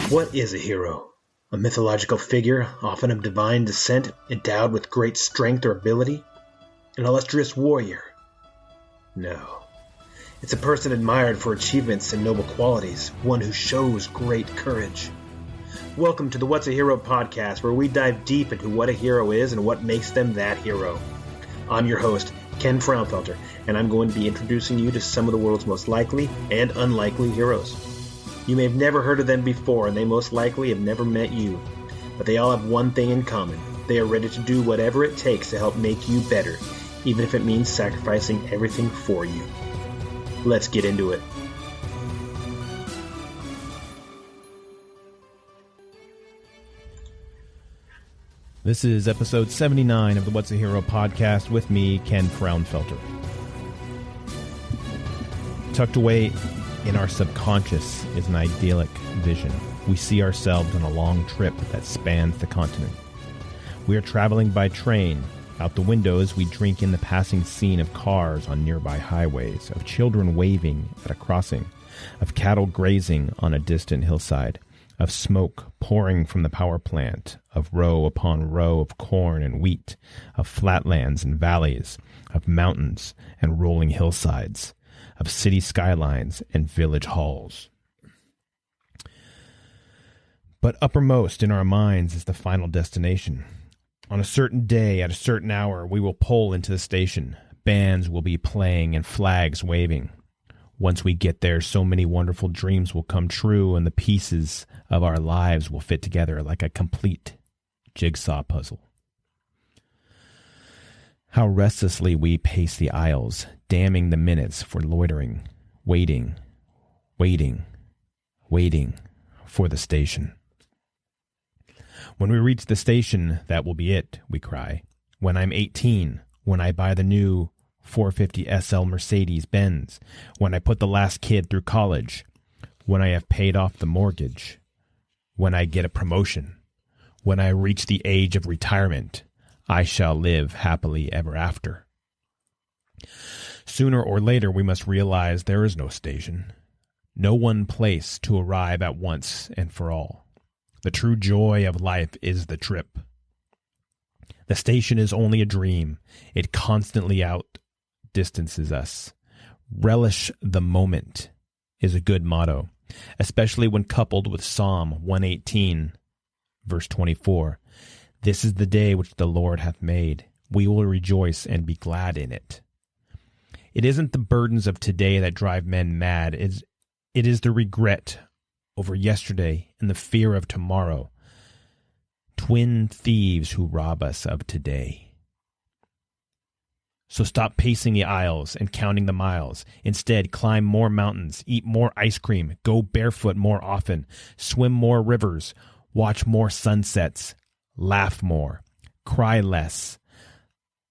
What is a hero? A mythological figure, often of divine descent, endowed with great strength or ability? An illustrious warrior? No. It's a person admired for achievements and noble qualities, one who shows great courage. Welcome to the What's a Hero podcast, where we dive deep into what a hero is and what makes them that hero. I'm your host, Ken Frownfelter, and I'm going to be introducing you to some of the world's most likely and unlikely heroes. You may have never heard of them before, and they most likely have never met you. But they all have one thing in common. They are ready to do whatever it takes to help make you better, even if it means sacrificing everything for you. Let's get into it. This is episode 79 of the What's a Hero podcast with me, Ken Frownfelter. Tucked away in our subconscious is an idyllic vision. We see ourselves on a long trip that spans the continent. We are traveling by train. Out the windows, we drink in the passing scene of cars on nearby highways, of children waving at a crossing, of cattle grazing on a distant hillside, of smoke pouring from the power plant, of row upon row of corn and wheat, of flatlands and valleys, of mountains and rolling hillsides, of city skylines and village halls. But uppermost in our minds is the final destination. On a certain day, at a certain hour, we will pull into the station. Bands will be playing and flags waving. Once we get there, so many wonderful dreams will come true, and the pieces of our lives will fit together like a complete jigsaw puzzle. How restlessly we pace the aisles, damning the minutes for loitering, waiting for the station. When we reach the station, that will be it, we cry. When I'm 18, when I buy the new 450 SL Mercedes-Benz, when I put the last kid through college, when I have paid off the mortgage, when I get a promotion, when I reach the age of retirement, I shall live happily ever after. Sooner or later, we must realize there is no station, no one place to arrive at once and for all. The true joy of life is the trip. The station is only a dream. It constantly outdistances us. Relish the moment is a good motto, especially when coupled with Psalm 118, verse 24. This is the day which the Lord hath made. We will rejoice and be glad in it. It isn't the burdens of today that drive men mad. It is the regret over yesterday and the fear of tomorrow. Twin thieves who rob us of today. So stop pacing the aisles and counting the miles. Instead, climb more mountains, eat more ice cream, go barefoot more often, swim more rivers, watch more sunsets, laugh more, cry less.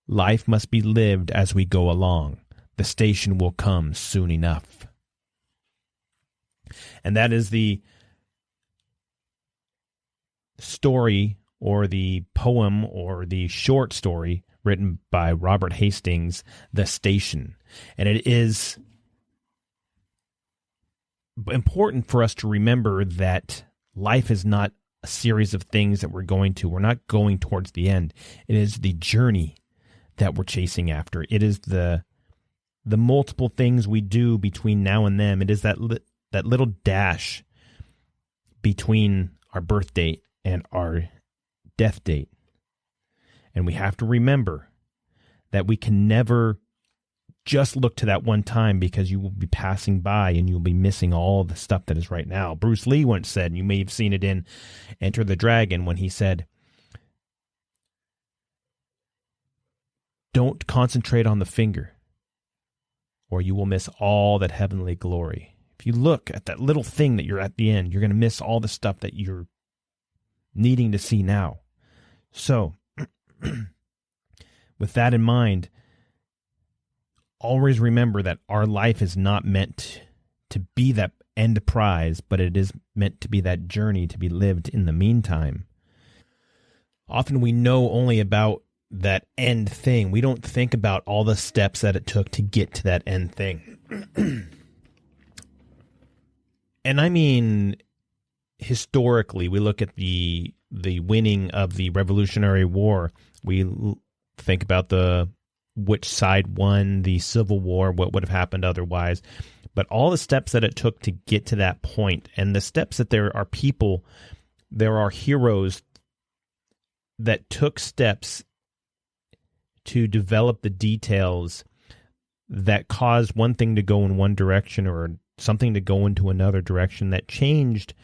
Life must be lived as we go along. The station will come soon enough. And that is the story or the poem or the short story written by Robert Hastings, The Station. And it is important for us to remember that life is not a series of things that we're not going towards the end. It is the journey that we're chasing after. It is the multiple things we do between now and then. It is that little dash between our birth date and our death date. And we have to remember that we can never just look to that one time, because you will be passing by and you'll be missing all the stuff that is right now. Bruce Lee once said, and you may have seen it in Enter the Dragon, when he said, don't concentrate on the finger, or you will miss all that heavenly glory. If you look at that little thing that you're at the end, you're going to miss all the stuff that you're needing to see now. So, with that in mind, always remember that our life is not meant to be that end prize, but it is meant to be that journey to be lived in the meantime. Often we know only about that end thing. We don't think about all the steps that it took to get to that end thing. And I mean, historically, we look at the winning of the Revolutionary War. We think about which side won the Civil War, what would have happened otherwise. But all the steps that it took to get to that point, and the steps that there are people, there are heroes that took steps to develop the details that caused one thing to go in one direction or something to go into another direction that changed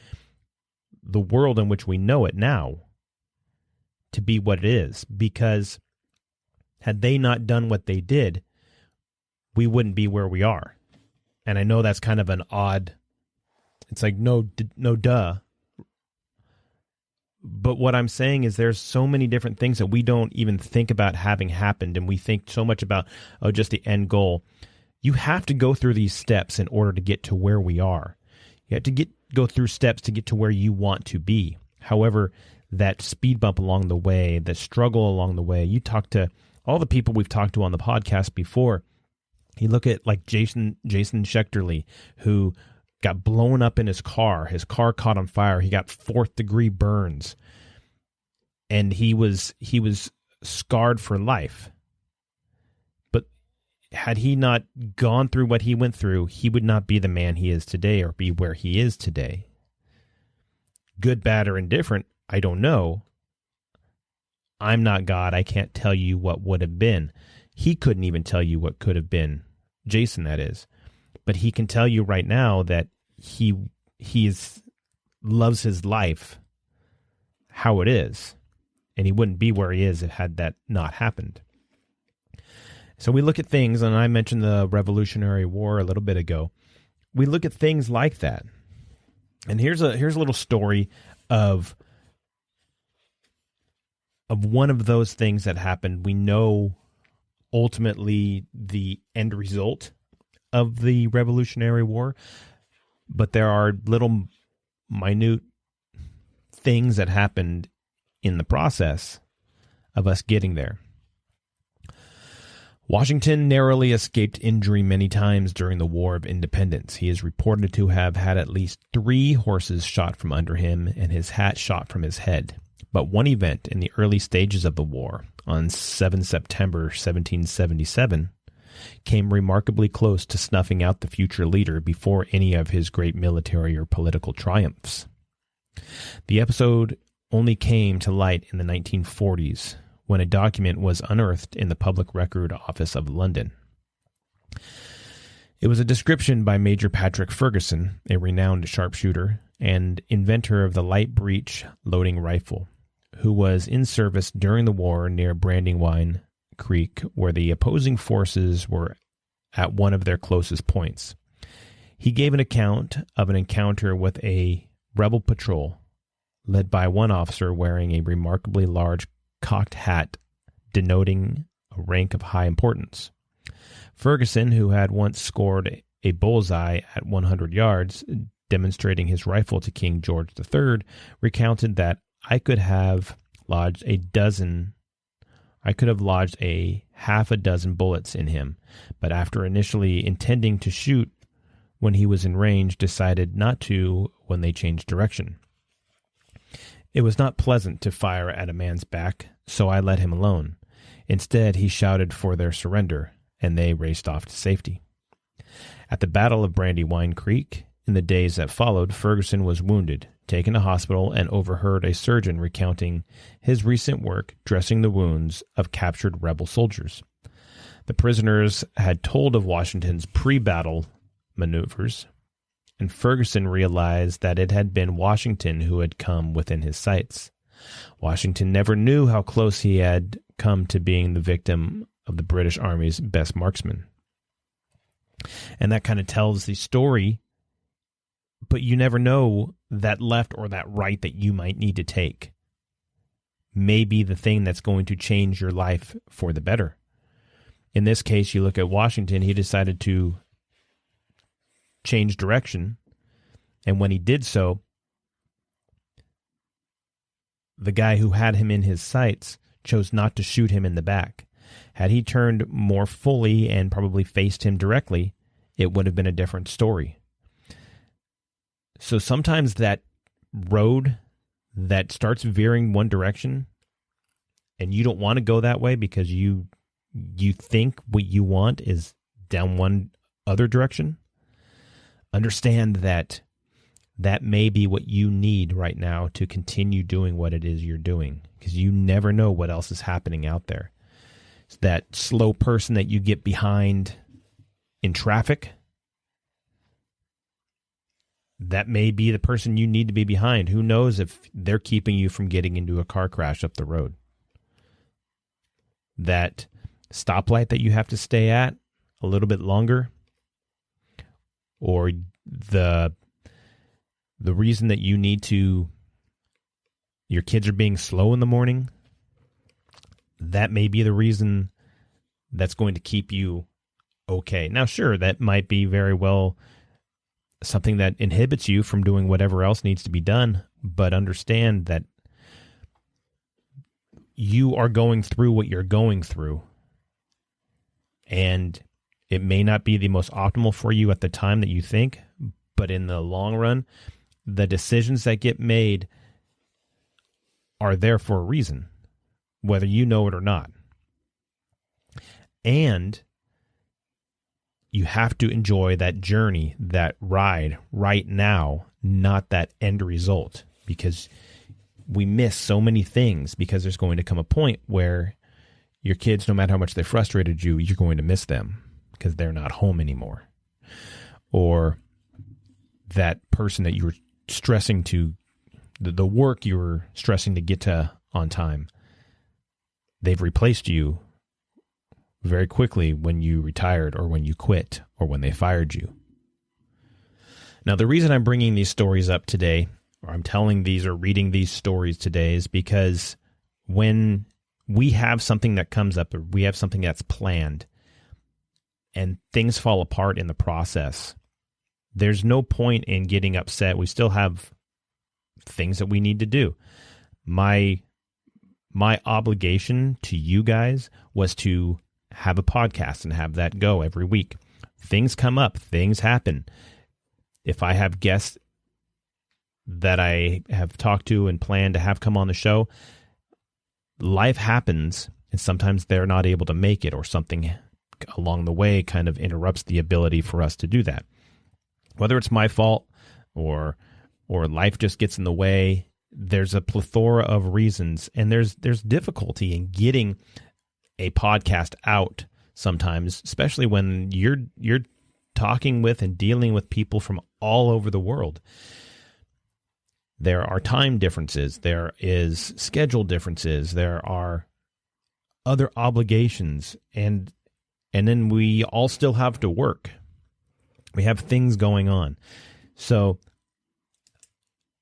the world in which we know it now to be what it is. Because had they not done what they did, we wouldn't be where we are. And I know that's kind of an odd, it's like, no duh. But what I'm saying is there's so many different things that we don't even think about having happened. And we think so much about, just the end goal. You have to go through these steps in order to get to where we are. You have to go through steps to get to where you want to be. However, that speed bump along the way, that struggle along the way, you talk to all the people we've talked to on the podcast before. You look at like Jason Schechterly, who got blown up in his car. His car caught on fire. He got 4th-degree burns. And he was scarred for life. But had he not gone through what he went through, he would not be the man he is today or be where he is today. Good, bad, or indifferent, I don't know. I'm not God. I can't tell you what would have been. He couldn't even tell you what could have been. Jason, that is. But he can tell you right now that he loves his life how it is. And he wouldn't be where he is had that not happened. So we look at things, and I mentioned the Revolutionary War a little bit ago. We look at things like that. And here's a little story of one of those things that happened. We know ultimately the end result of the Revolutionary War, but there are little minute things that happened in the process of us getting there. Washington narrowly escaped injury many times during the War of Independence. He is reported to have had at least 3 horses shot from under him and his hat shot from his head. But one event in the early stages of the war, on 7 September 1777, came remarkably close to snuffing out the future leader before any of his great military or political triumphs. The episode only came to light in the 1940s, when a document was unearthed in the Public Record Office of London. It was a description by Major Patrick Ferguson, a renowned sharpshooter and inventor of the light breech loading rifle, who was in service during the war near Brandywine Creek, where the opposing forces were at one of their closest points. He gave an account of an encounter with a rebel patrol, led by one officer wearing a remarkably large cocked hat denoting a rank of high importance. Ferguson, who had once scored a bullseye at 100 yards, demonstrating his rifle to King George III, recounted that I could have lodged a half a dozen bullets in him, but after initially intending to shoot when he was in range, decided not to when they changed direction. It was not pleasant to fire at a man's back, so I let him alone. Instead, he shouted for their surrender, and they raced off to safety. At the Battle of Brandywine Creek, in the days that followed, Ferguson was wounded, taken to hospital, and overheard a surgeon recounting his recent work dressing the wounds of captured rebel soldiers. The prisoners had told of Washington's pre-battle maneuvers, and Ferguson realized that it had been Washington who had come within his sights. Washington never knew how close he had come to being the victim of the British Army's best marksman. And that kind of tells the story, but you never know that left or that right that you might need to take may be the thing that's going to change your life for the better. In this case, you look at Washington, he decided to change direction, and when he did so, the guy who had him in his sights chose not to shoot him in the back. Had he turned more fully and probably faced him directly, it would have been a different story. So sometimes that road that starts veering one direction and you don't want to go that way because you think what you want is down one other direction, understand that that may be what you need right now to continue doing what it is you're doing, because you never know what else is happening out there. It's that slow person that you get behind in traffic, that may be the person you need to be behind. Who knows if they're keeping you from getting into a car crash up the road. That stoplight that you have to stay at a little bit longer, or the reason that you need to, your kids are being slow in the morning, that may be the reason that's going to keep you okay. Now, sure, that might be very well something that inhibits you from doing whatever else needs to be done, but understand that you are going through what you're going through, and it may not be the most optimal for you at the time that you think, but in the long run, the decisions that get made are there for a reason, whether you know it or not. And you have to enjoy that journey, that ride right now, not that end result, because we miss so many things, because there's going to come a point where your kids, no matter how much they frustrated you, you're going to miss them because they're not home anymore. Or that person that you were stressing to, the work you were stressing to get to on time, they've replaced you very quickly when you retired or when you quit or when they fired you. Now, the reason I'm bringing these stories up today, or I'm telling these or reading these stories today, is because when we have something that comes up, or we have something that's planned, and things fall apart in the process, there's no point in getting upset. We still have things that we need to do. My obligation to you guys was to have a podcast and have that go every week. Things come up, things happen. If I have guests that I have talked to and planned to have come on the show, life happens, and sometimes they're not able to make it, or something along the way kind of interrupts the ability for us to do that. Whether it's my fault or life just gets in the way, there's a plethora of reasons, and there's difficulty in getting a podcast out sometimes, especially when you're talking with and dealing with people from all over the world. There are time differences, there is schedule differences, there are other obligations, and then we all still have to work. We have things going on. So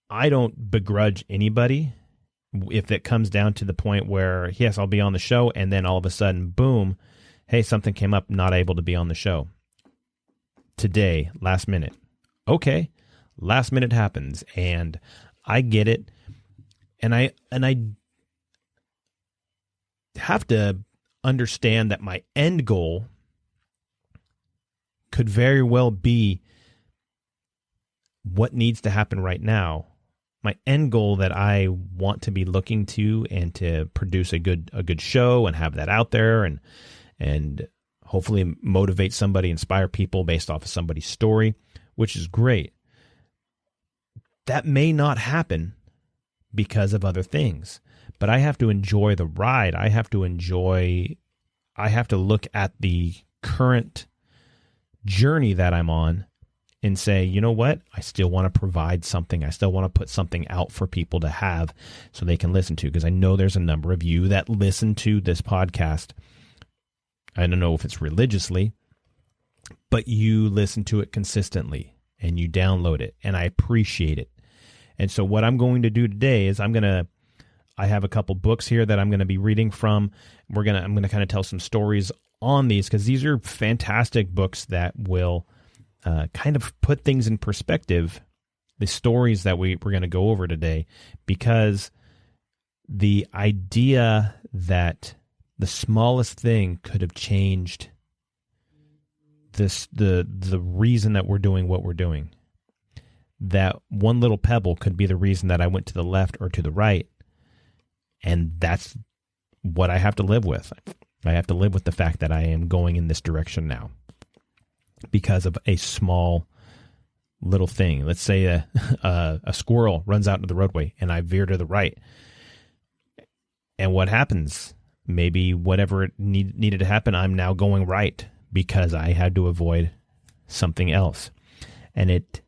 I don't begrudge anybody if it comes down to the point where, yes, I'll be on the show, and then all of a sudden, boom, hey, something came up, not able to be on the show today, last minute. Okay, last minute happens, and I get it, and I have to understand that my end goal could very well be what needs to happen right now. My end goal that I want to be looking to, and to produce a good show and have that out there, and hopefully motivate somebody, inspire people based off of somebody's story, which is great. That may not happen because of other things, but I have to enjoy the ride. I have to look at the current journey that I'm on and say, you know what? I still want to provide something. I still want to put something out for people to have so they can listen to, because I know there's a number of you that listen to this podcast. I don't know if it's religiously, but you listen to it consistently and you download it, and I appreciate it. And so what I'm going to do today is I have a couple books here that I'm going to be reading from. I'm going to kind of tell some stories on these, because these are fantastic books that will kind of put things in perspective, the stories that we're going to go over today, because the idea that the smallest thing could have changed the reason that we're doing what we're doing. That one little pebble could be the reason that I went to the left or to the right, and that's what I have to live with. I have to live with the fact that I am going in this direction now because of a small little thing. Let's say a squirrel runs out into the roadway and I veer to the right. And what happens? Maybe whatever needed to happen, I'm now going right because I had to avoid something else. And it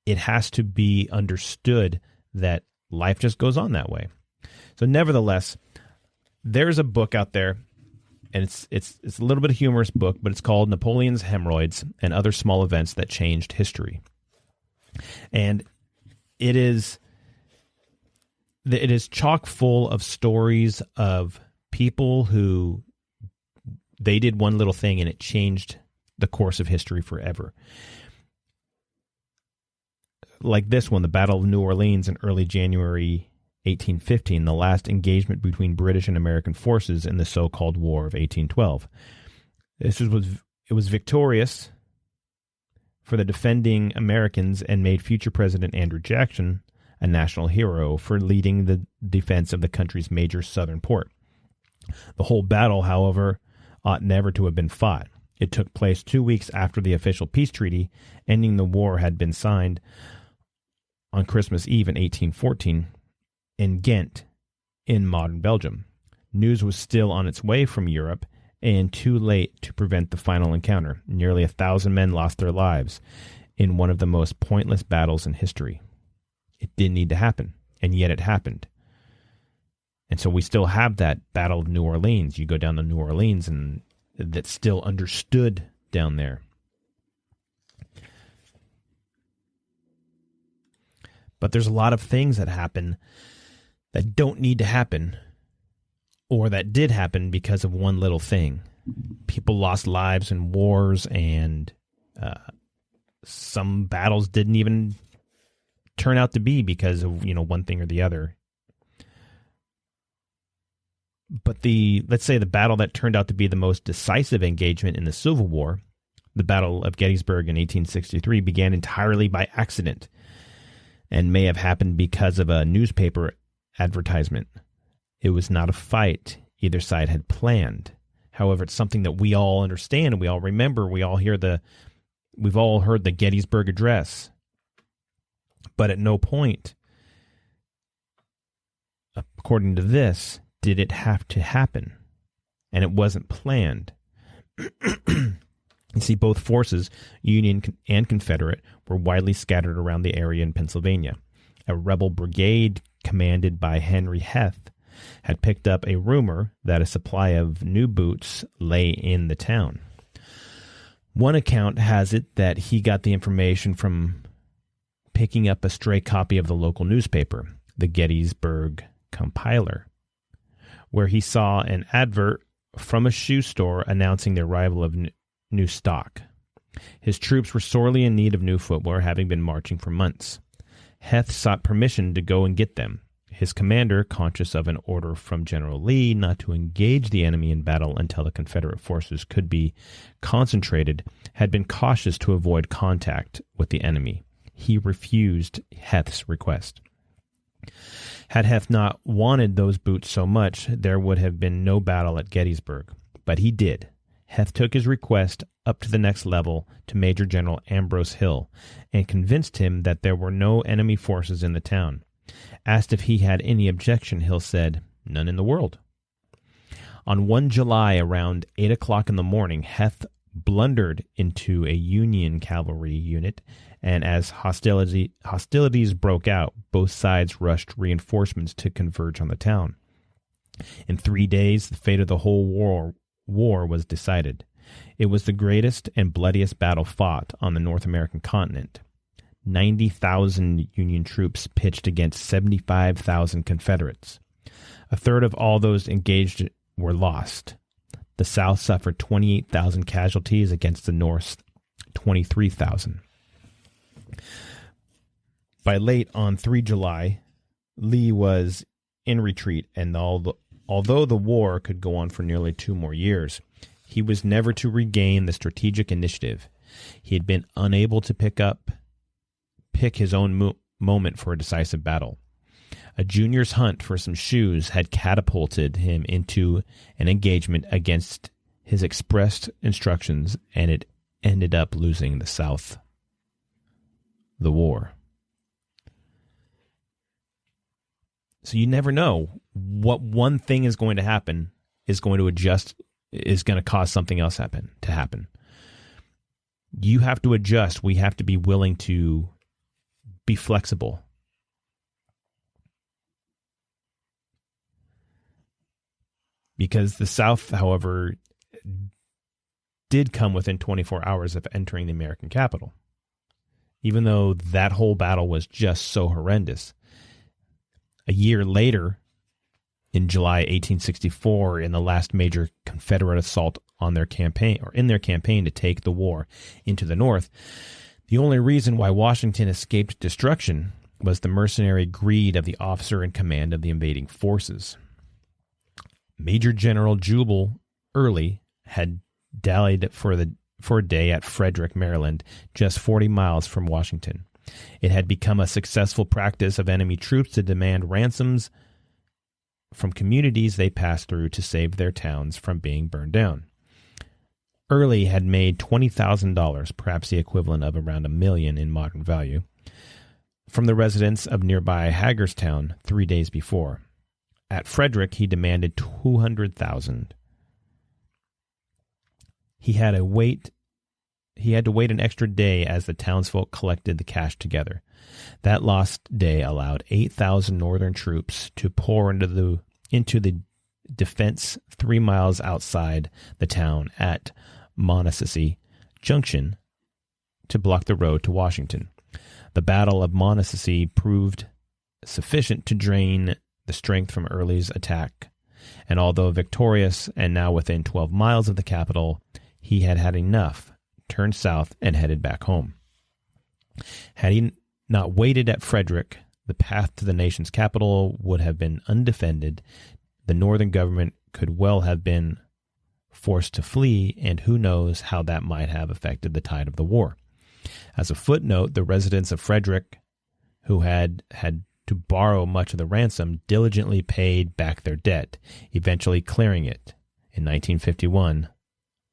has to be understood that life just goes on that way. So nevertheless, there's a book out there, and it's a little bit of a humorous book, but it's called Napoleon's Hemorrhoids and Other Small Events That Changed History. And it is chock full of stories of people who they did one little thing and it changed the course of history forever. Like this one, the Battle of New Orleans in early January 1815, the last engagement between British and American forces in the so-called War of 1812. It was victorious for the defending Americans and made future President Andrew Jackson a national hero for leading the defense of the country's major southern port. The whole battle, however, ought never to have been fought. It took place 2 weeks after the official peace treaty ending the war had been signed on Christmas Eve in 1814 in Ghent, in modern Belgium. News was still on its way from Europe and too late to prevent the final encounter. Nearly 1,000 men lost their lives in one of the most pointless battles in history. It didn't need to happen, and yet it happened. And so we still have that Battle of New Orleans. You go down to New Orleans, and that's still understood down there. But there's a lot of things that happen that don't need to happen, or that did happen because of one little thing. People lost lives in wars, and some battles didn't even turn out to be because of one thing or the other. But let's say the battle that turned out to be the most decisive engagement in the Civil War, the Battle of Gettysburg in 1863, began entirely by accident and may have happened because of a newspaper advertisement. It was not a fight either side had planned. However, it's something that we all understand and we all remember. We've all heard the Gettysburg Address. But at no point, according to this, did it have to happen. And it wasn't planned. You see, both forces, Union and Confederate, were widely scattered around the area in Pennsylvania. A rebel brigade commanded by Henry Heth had picked up a rumor that a supply of new boots lay in the town. One account has it that he got the information from picking up a stray copy of the local newspaper, the Gettysburg Compiler, where he saw an advert from a shoe store announcing the arrival of new stock. His troops were sorely in need of new footwear, having been marching for months. Heth sought permission to go and get them. His commander, conscious of an order from General Lee not to engage the enemy in battle until the Confederate forces could be concentrated, had been cautious to avoid contact with the enemy. He refused Heth's request. Had Heth not wanted those boots so much, there would have been no battle at Gettysburg. But he did. Heth took his request up to the next level to Major General Ambrose Hill and convinced him that there were no enemy forces in the town. Asked if he had any objection, Hill said, "None in the world." On 1 July, around 8 o'clock in the morning, Heth blundered into a Union cavalry unit, and as hostilities broke out, both sides rushed reinforcements to converge on the town. In 3 days, the fate of the whole war was decided. It was the greatest and bloodiest battle fought on the North American continent. 90,000 Union troops pitched against 75,000 Confederates. A third of all those engaged were lost. The South suffered 28,000 casualties against the North's 23,000. By late on 3 July, Lee was in retreat, and although the war could go on for nearly 2 more years, he was never to regain the strategic initiative. He had been unable to pick his own moment for a decisive battle. A junior's hunt for some shoes had catapulted him into an engagement against his expressed instructions, and it ended up losing the South the war. So you never know what one thing is going to happen is going to cause something else to happen. You have to adjust. We have to be willing to be flexible. Because the South, however, did come within 24 hours of entering the American capital, even though that whole battle was just so horrendous. A year later, in July 1864, in the last major Confederate assault on their campaign, or in their campaign to take the war into the North, the only reason why Washington escaped destruction was the mercenary greed of the officer in command of the invading forces. Major General Jubal Early had dallied for a day at Frederick, Maryland, just 40 miles from Washington. It had become a successful practice of enemy troops to demand ransoms from communities they passed through to save their towns from being burned down. Early had made $20,000, perhaps the equivalent of around $1 million in modern value, from the residents of nearby Hagerstown 3 days before. At Frederick, he demanded $200,000. He had to wait an extra day as the townsfolk collected the cash together. That lost day allowed 8,000 Northern troops to pour into the defense 3 miles outside the town at Monocacy Junction to block the road to Washington. The Battle of Monocacy proved sufficient to drain the strength from Early's attack, and although victorious and now within 12 miles of the capital, he had had enough, turned south, and headed back home. Had he not waited at Frederick, the path to the nation's capital would have been undefended. The Northern government could well have been forced to flee, and who knows how that might have affected the tide of the war. As a footnote, the residents of Frederick, who had to borrow much of the ransom, diligently paid back their debt, eventually clearing it in 1951,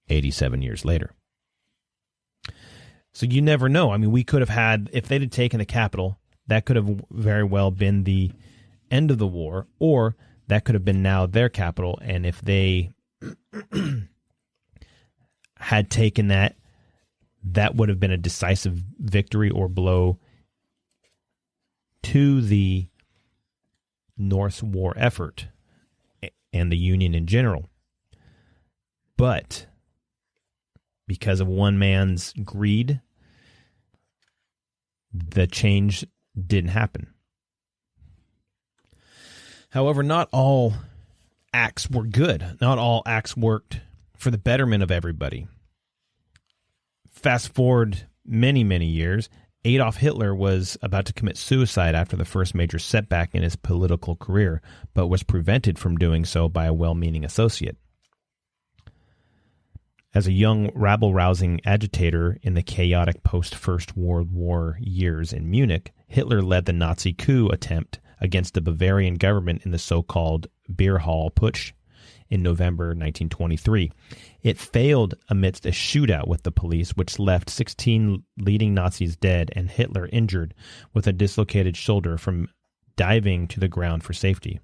87 years later. So you never know. I mean, we could have had, if they'd have taken the capital, that could have very well been the end of the war, or that could have been now their capital, and if they had taken that, that would have been a decisive victory or blow to the North's war effort and the Union in general. But because of one man's greed, the change didn't happen. However, not all acts were good. Not all acts worked for the betterment of everybody. Fast forward many, many years, Adolf Hitler was about to commit suicide after the first major setback in his political career, but was prevented from doing so by a well-meaning associate. As a young rabble-rousing agitator in the chaotic post-First World War years in Munich, Hitler led the Nazi coup attempt against the Bavarian government in the so-called Beer Hall Putsch in November 1923. It failed amidst a shootout with the police, which left 16 leading Nazis dead and Hitler injured with a dislocated shoulder from diving to the ground for safety.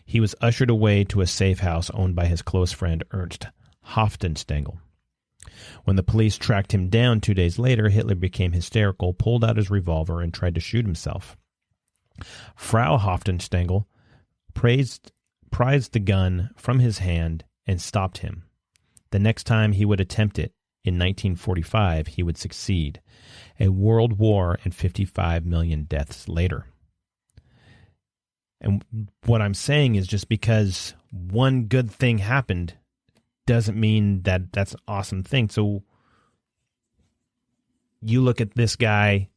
He was ushered away to a safe house owned by his close friend Ernst Hofstadter. When the police tracked him down 2 days later, Hitler became hysterical, pulled out his revolver, and tried to shoot himself. Frau Hofstadter prized the gun from his hand and stopped him. The next time he would attempt it, in 1945, he would succeed. A world war and 55 million deaths later. And what I'm saying is just because one good thing happened doesn't mean that that's an awesome thing. So you look at this guy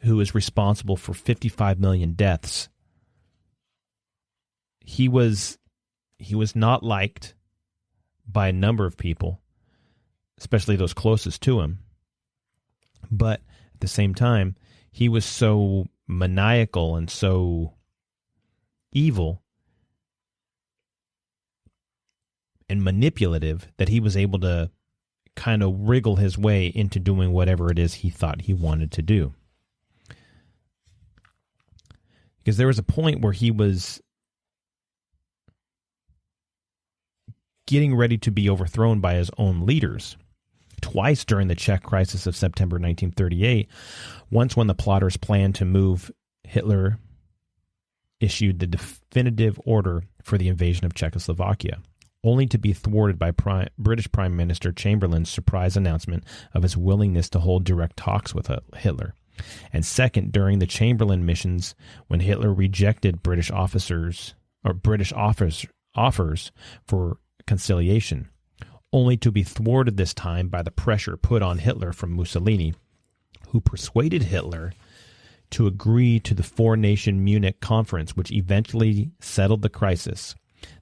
who is responsible for 55 million deaths. he was not liked by a number of people, especially those closest to him. But at the same time, he was so maniacal and so evil and manipulative that he was able to kind of wriggle his way into doing whatever it is he thought he wanted to do. Because there was a point where he was getting ready to be overthrown by his own leaders. Twice during the Czech crisis of September 1938, once when the plotters planned to move, Hitler issued the definitive order for the invasion of Czechoslovakia, only to be thwarted by British Prime Minister Chamberlain's surprise announcement of his willingness to hold direct talks with Hitler. And second, during the Chamberlain missions, when Hitler rejected British offers for conciliation, only to be thwarted this time by the pressure put on Hitler from Mussolini, who persuaded Hitler to agree to the four-nation Munich conference, which eventually settled the crisis.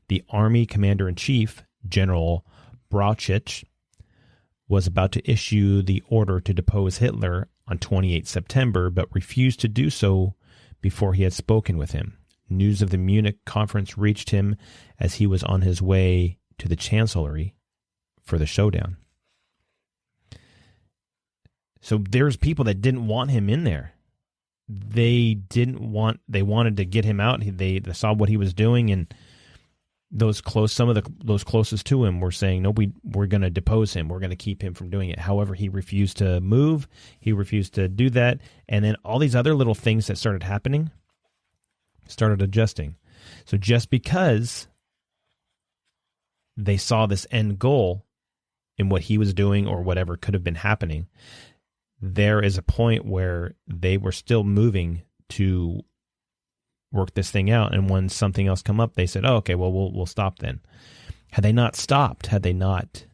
The army commander-in-chief, General Brauchitsch, was about to issue the order to depose Hitler on 28 September, but refused to do so before he had spoken with him. News of the Munich conference reached him as he was on his way to the Chancellery for the showdown. So there's people that didn't want him in there. They wanted to get him out. They saw what he was doing, and those closest to him were saying, no, we're going to depose him. We're going to keep him from doing it. However, he refused to move. He refused to do that. And then all these other little things that started happening started adjusting. So just because they saw this end goal in what he was doing or whatever could have been happening, there is a point where they were still moving to work this thing out. And when something else come up, they said, oh, okay, well, we'll stop then. Had they not stopped, had they not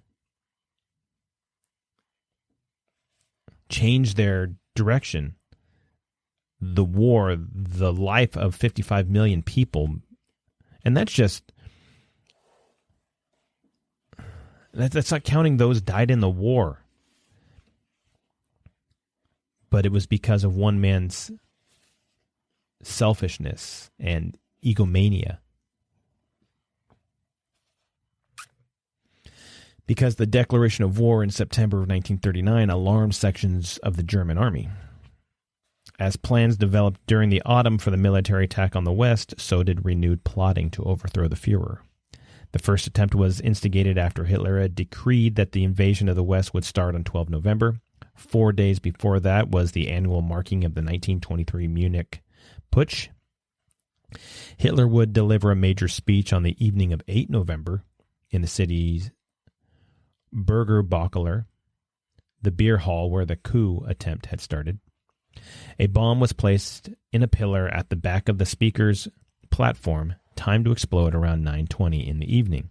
changed their direction, the war, the life of 55 million people, and that's not counting those died in the war. But it was because of one man's selfishness and egomania. Because the declaration of war in September of 1939 alarmed sections of the German army. As plans developed during the autumn for the military attack on the West, so did renewed plotting to overthrow the Führer. The first attempt was instigated after Hitler had decreed that the invasion of the West would start on 12 November. 4 days before that was the annual marking of the 1923 Munich Putsch. Hitler would deliver a major speech on the evening of 8 November in the city's Burgerbakeler, the beer hall where the coup attempt had started. A bomb was placed in a pillar at the back of the speaker's platform, timed to explode around 9:20 in the evening.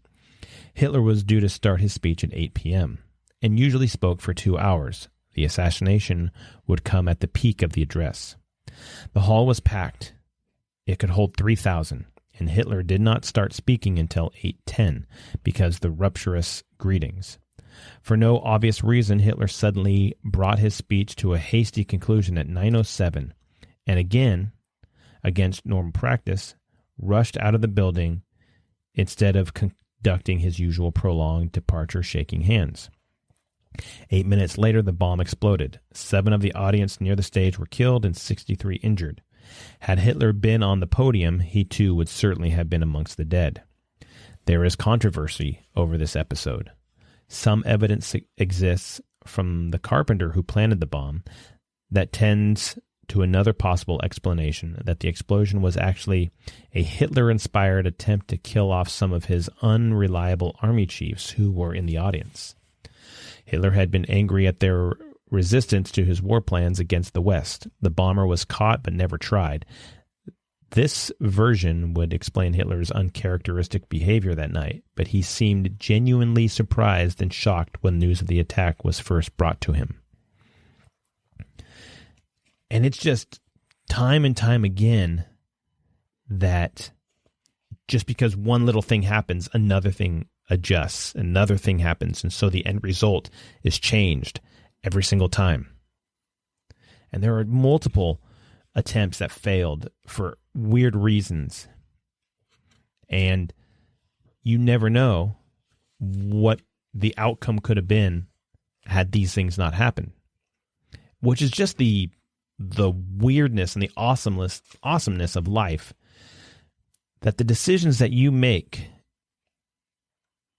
Hitler was due to start his speech at 8 p.m. and usually spoke for 2 hours. The assassination would come at the peak of the address. The hall was packed. It could hold 3,000, and Hitler did not start speaking until 8:10 because the rapturous greetings. For no obvious reason, Hitler suddenly brought his speech to a hasty conclusion at 9:07, and again, against normal practice, rushed out of the building instead of conducting his usual prolonged departure shaking hands. 8 minutes later, the bomb exploded. 7 of the audience near the stage were killed and 63 injured. Had Hitler been on the podium, he too would certainly have been amongst the dead. There is controversy over this episode. Some evidence exists from the carpenter who planted the bomb that tends to another possible explanation, that the explosion was actually a Hitler-inspired attempt to kill off some of his unreliable army chiefs who were in the audience. Hitler had been angry at their resistance to his war plans against the West. The bomber was caught but never tried. This version would explain Hitler's uncharacteristic behavior that night, but he seemed genuinely surprised and shocked when news of the attack was first brought to him. And it's just time and time again that just because one little thing happens, another thing adjusts, another thing happens, and so the end result is changed every single time. And there are multiple attempts that failed for weird reasons. And you never know what the outcome could have been had these things not happened. Which is just the weirdness and the awesomeness of life. That the decisions that you make,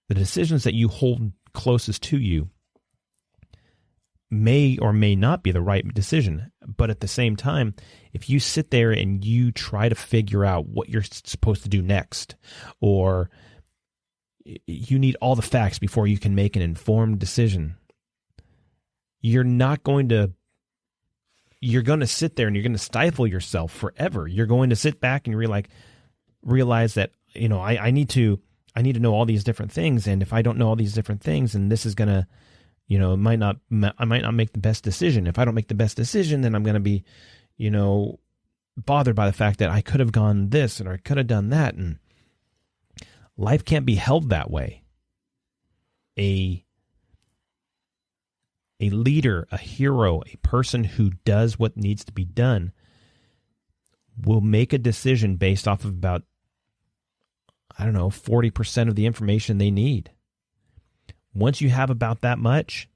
the decisions that you hold closest to you, may or may not be the right decision. But at the same time, if you sit there and you try to figure out what you're supposed to do next, or you need all the facts before you can make an informed decision, you're going to sit there and you're going to stifle yourself forever. You're going to sit back and realize that, I need to know all these different things. And if I don't know all these different things, and this is going to, I might not make the best decision. If I don't make the best decision, then I'm going to be, bothered by the fact that I could have gone this or I could have done that. And life can't be held that way. A leader, a hero, a person who does what needs to be done will make a decision based off of about, 40% of the information they need. Once you have about that much,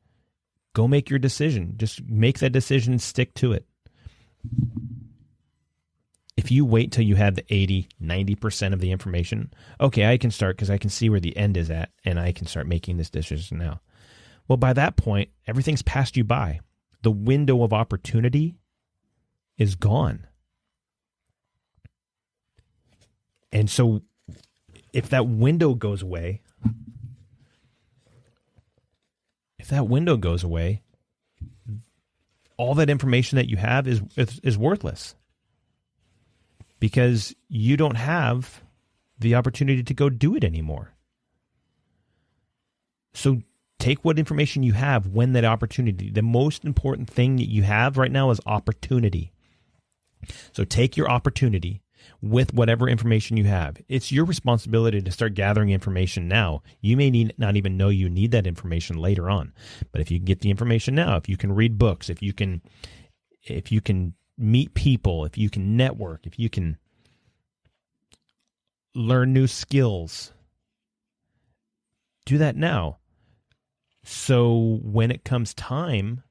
go make your decision. Just make that decision and stick to it. If you wait till you have the 80, 90% of the information, okay, I can start because I can see where the end is at and I can start making this decision now. Well, by that point, everything's passed you by. The window of opportunity is gone. And so if that window goes away, all that information that you have is worthless. Because you don't have the opportunity to go do it anymore. So take what information you have when that opportunity. The most important thing that you have right now is opportunity. So take your opportunity with whatever information you have. It's your responsibility to start gathering information now. You may not even know you need that information later on. But if you can get the information now, if you can read books, if you can meet people, if you can network, if you can learn new skills, do that now. So when it comes time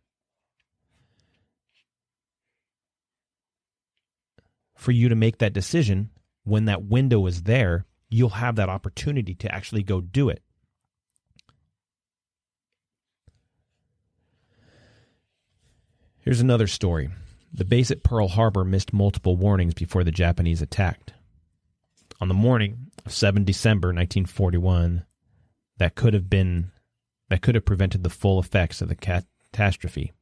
for you to make that decision, when that window is there, you'll have that opportunity to actually go do it. Here's another story. The base at Pearl Harbor missed multiple warnings before the Japanese attacked. On the morning of 7 December 1941, that could have prevented the full effects of the catastrophe.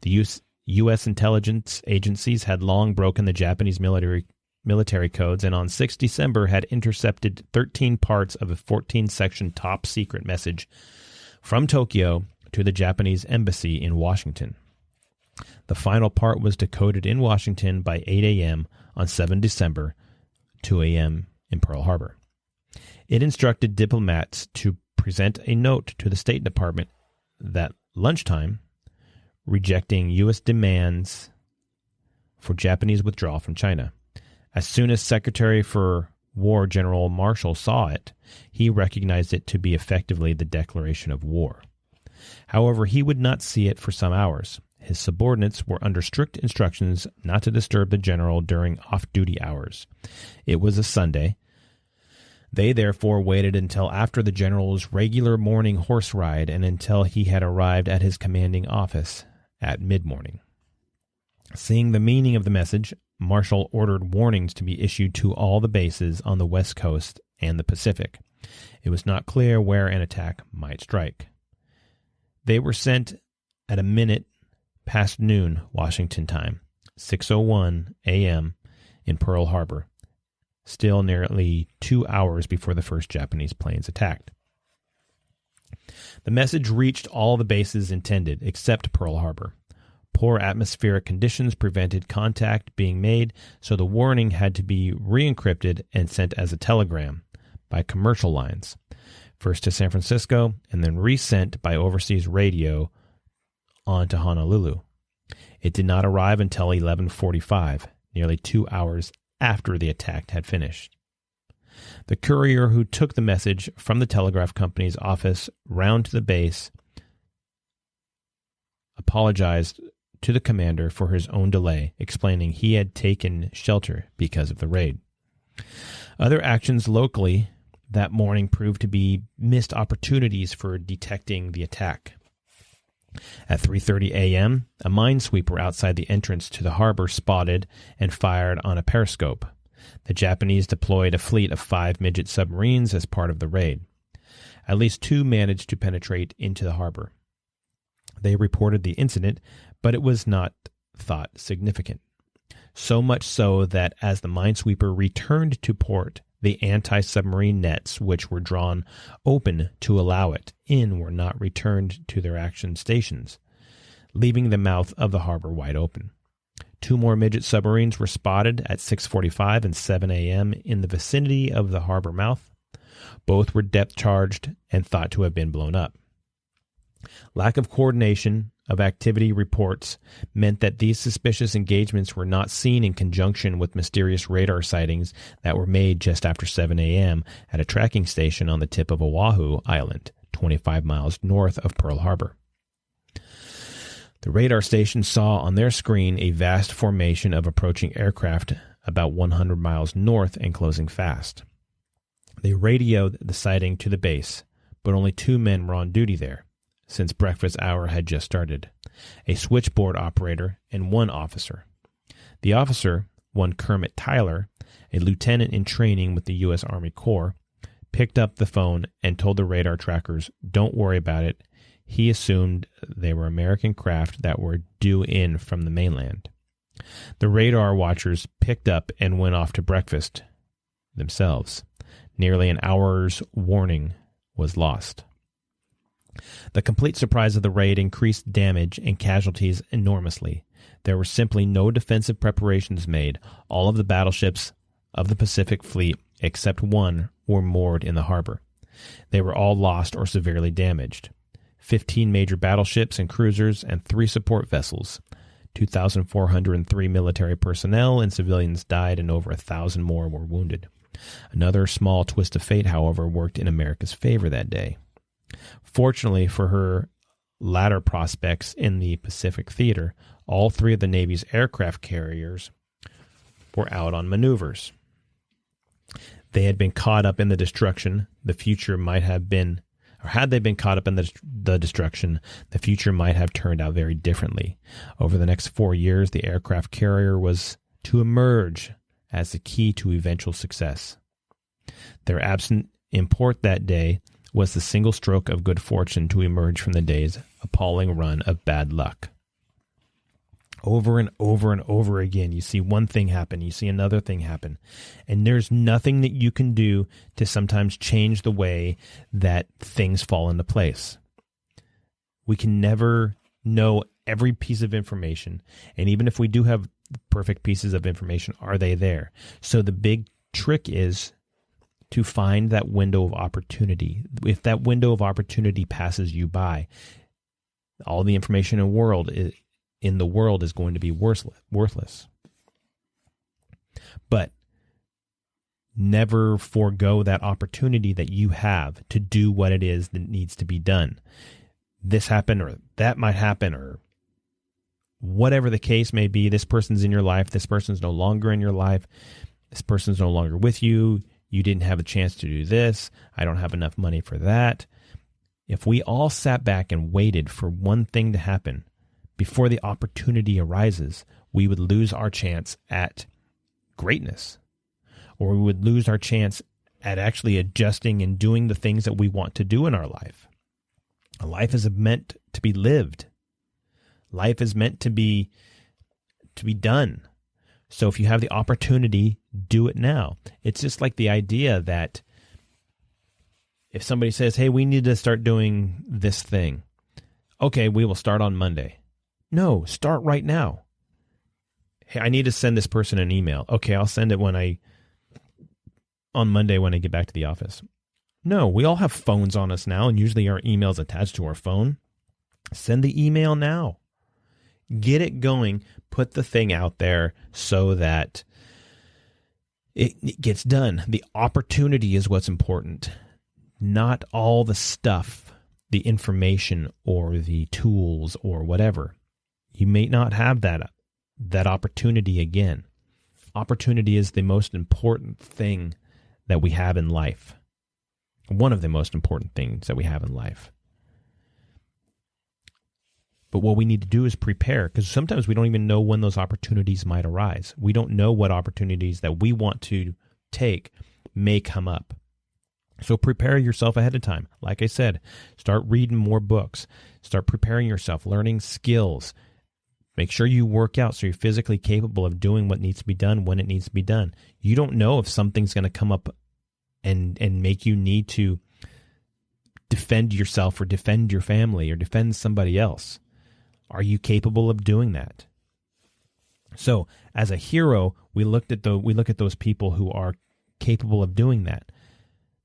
The U.S. intelligence agencies had long broken the Japanese military codes, and on 6 December had intercepted 13 parts of a 14-section top-secret message from Tokyo to the Japanese embassy in Washington. The final part was decoded in Washington by 8 a.m. on 7 December, 2 a.m. in Pearl Harbor. It instructed diplomats to present a note to the State Department that lunchtime, rejecting U.S. demands for Japanese withdrawal from China. As soon as Secretary for War General Marshall saw it, he recognized it to be effectively the declaration of war. However, he would not see it for some hours. His subordinates were under strict instructions not to disturb the general during off-duty hours. It was a Sunday. They therefore waited until after the general's regular morning horse ride and until he had arrived at his commanding office at mid-morning. Seeing the meaning of the message, Marshall ordered warnings to be issued to all the bases on the West Coast and the Pacific. It was not clear where an attack might strike. They were sent at a minute past noon Washington time, 6:01 a.m. in Pearl Harbor, still nearly 2 hours before the first Japanese planes attacked. The message reached all the bases intended, except Pearl Harbor. Poor atmospheric conditions prevented contact being made, so the warning had to be re-encrypted and sent as a telegram by commercial lines, first to San Francisco and then resent by overseas radio on to Honolulu. It did not arrive until 11:45, nearly 2 hours after the attack had finished. The courier who took the message from the telegraph company's office round to the base apologized to the commander for his own delay, explaining he had taken shelter because of the raid. Other actions locally that morning proved to be missed opportunities for detecting the attack. At 3:30 a.m., a minesweeper outside the entrance to the harbor spotted and fired on a periscope. The Japanese deployed a fleet of 5 midget submarines as part of the raid. At least 2 managed to penetrate into the harbor. They reported the incident, but it was not thought significant. So much so that as the minesweeper returned to port, the anti-submarine nets, which were drawn open to allow it in, were not returned to their action stations, leaving the mouth of the harbor wide open. 2 more midget submarines were spotted at 6:45 and 7 a.m. in the vicinity of the harbor mouth. Both were depth-charged and thought to have been blown up. Lack of coordination of activity reports meant that these suspicious engagements were not seen in conjunction with mysterious radar sightings that were made just after 7 a.m. at a tracking station on the tip of Oahu Island, 25 miles north of Pearl Harbor. The radar station saw on their screen a vast formation of approaching aircraft about 100 miles north and closing fast. They radioed the sighting to the base, but only 2 men were on duty there, since breakfast hour had just started, a switchboard operator and 1 officer. The officer, one Kermit Tyler, a lieutenant in training with the U.S. Army Corps, picked up the phone and told the radar trackers, "Don't worry about it." He assumed they were American craft that were due in from the mainland. The radar watchers picked up and went off to breakfast themselves. Nearly an hour's warning was lost. The complete surprise of the raid increased damage and casualties enormously. There were simply no defensive preparations made. All of the battleships of the Pacific Fleet, except 1, were moored in the harbor. They were all lost or severely damaged. 15 major battleships and cruisers and 3 support vessels. 2,403 military personnel and civilians died, and over 1,000 more were wounded. Another small twist of fate, however, worked in America's favor that day. Fortunately for her latter prospects in the Pacific theater, all 3 of the Navy's aircraft carriers were out on maneuvers. They had been caught up in the destruction. The future might have been, or had they been caught up in the destruction, the future might have turned out very differently. Over the next 4 years, the aircraft carrier was to emerge as the key to eventual success. Their absent import that day was the single stroke of good fortune to emerge from the day's appalling run of bad luck. Over and over and over again, you see one thing happen, you see another thing happen, and there's nothing that you can do to sometimes change the way that things fall into place. We can never know every piece of information, and even if we do have perfect pieces of information, are they there? So the big trick is to find that window of opportunity. If that window of opportunity passes you by, all the information in the world is going to be worthless. But never forego that opportunity that you have to do what it is that needs to be done. This happened, or that might happen, or whatever the case may be. This person's in your life. This person's no longer in your life. This person's no longer with you. You didn't have a chance to do this. I don't have enough money for that. If we all sat back and waited for one thing to happen before the opportunity arises, we would lose our chance at greatness, or we would lose our chance at actually adjusting and doing the things that we want to do in our life. A life is meant to be lived. Life is meant to be done. So if you have the opportunity, do it now. It's just like the idea that if somebody says, "Hey, we need to start doing this thing." Okay, we will start on Monday. No, start right now. Hey, I need to send this person an email. Okay, I'll send it on Monday when I get back to the office. No, we all have phones on us now, and usually our email's attached to our phone. Send the email now. Get it going. Put the thing out there so that it gets done. The opportunity is what's important, not all the stuff, the information or the tools or whatever. You may not have that opportunity again. Opportunity is the most important thing that we have in life. One of the most important things that we have in life. But what we need to do is prepare, because sometimes we don't even know when those opportunities might arise. We don't know what opportunities that we want to take may come up. So prepare yourself ahead of time. Like I said, start reading more books. Start preparing yourself, learning skills. Make sure you work out so you're physically capable of doing what needs to be done when it needs to be done. You don't know if something's going to come up and make you need to defend yourself or defend your family or defend somebody else. Are you capable of doing that? So, as a hero, we look at those people who are capable of doing that.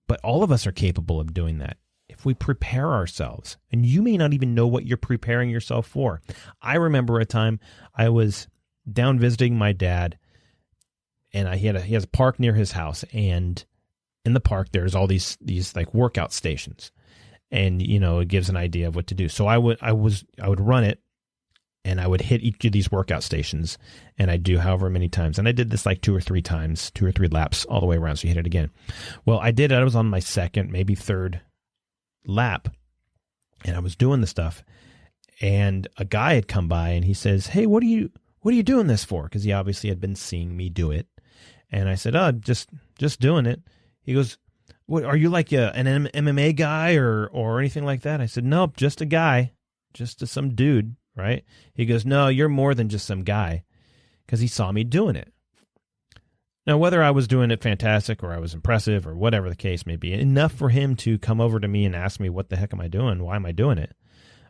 But all of us are capable of doing that if we prepare ourselves. And you may not even know what you're preparing yourself for. I remember a time I was down visiting my dad, and he has a park near his house, and in the park there's all these like workout stations, and it gives an idea of what to do. So I would run it. And I would hit each of these workout stations, and I'd do however many times. And I did this like 2 or 3 times, 2 or 3 laps all the way around, so you hit it again. Well, I did it. I was on my second, maybe third lap, and I was doing the stuff. And a guy had come by, and he says, "Hey, what are you doing this for?" Because he obviously had been seeing me do it. And I said, "Oh, just doing it." He goes, "What, are you like an MMA guy or anything like that?" I said, "Nope, just a guy, just some dude." Right? He goes, "No, you're more than just some guy," because he saw me doing it. Now, whether I was doing it fantastic or I was impressive or whatever the case may be, enough for him to come over to me and ask me, "What the heck am I doing? Why am I doing it?"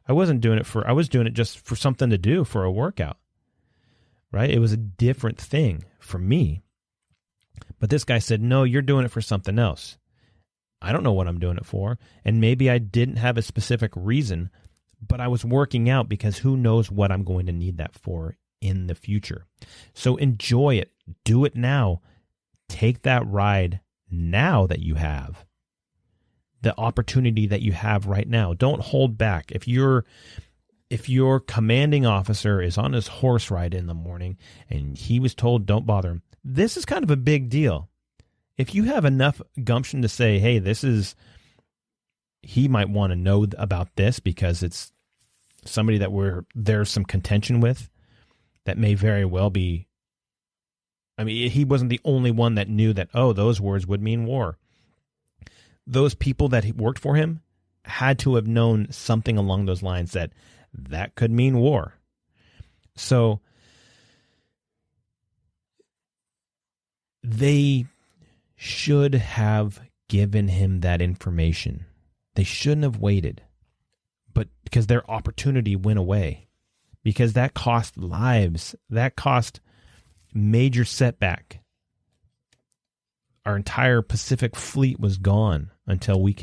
I was doing it just for something to do, for a workout. Right? It was a different thing for me. But this guy said, "No, you're doing it for something else." I don't know what I'm doing it for. And maybe I didn't have a specific reason, but I was working out because who knows what I'm going to need that for in the future. So enjoy it. Do it now. Take that ride now that you have. The opportunity that you have right now. Don't hold back. If your commanding officer is on his horse ride in the morning and he was told don't bother him, this is kind of a big deal. If you have enough gumption to say, hey, he might want to know about this because it's somebody that there's some contention with, that may very well be. I mean, he wasn't the only one that knew that, those words would mean war. Those people that worked for him had to have known something along those lines that could mean war. So they should have given him that information. They shouldn't have waited, but because their opportunity went away, because that cost lives, that cost major setback. Our entire Pacific fleet was gone until we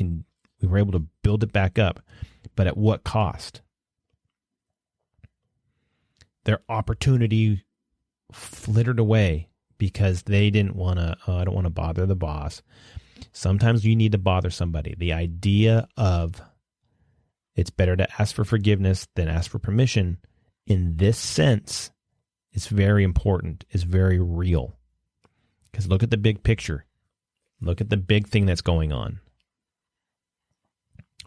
were able to build it back up, but at what cost? Their opportunity flittered away because they didn't want to, I don't want to bother the boss. Sometimes you need to bother somebody. The idea of it's better to ask for forgiveness than ask for permission in this sense is very important, is very real. Because look at the big picture. Look at the big thing that's going on.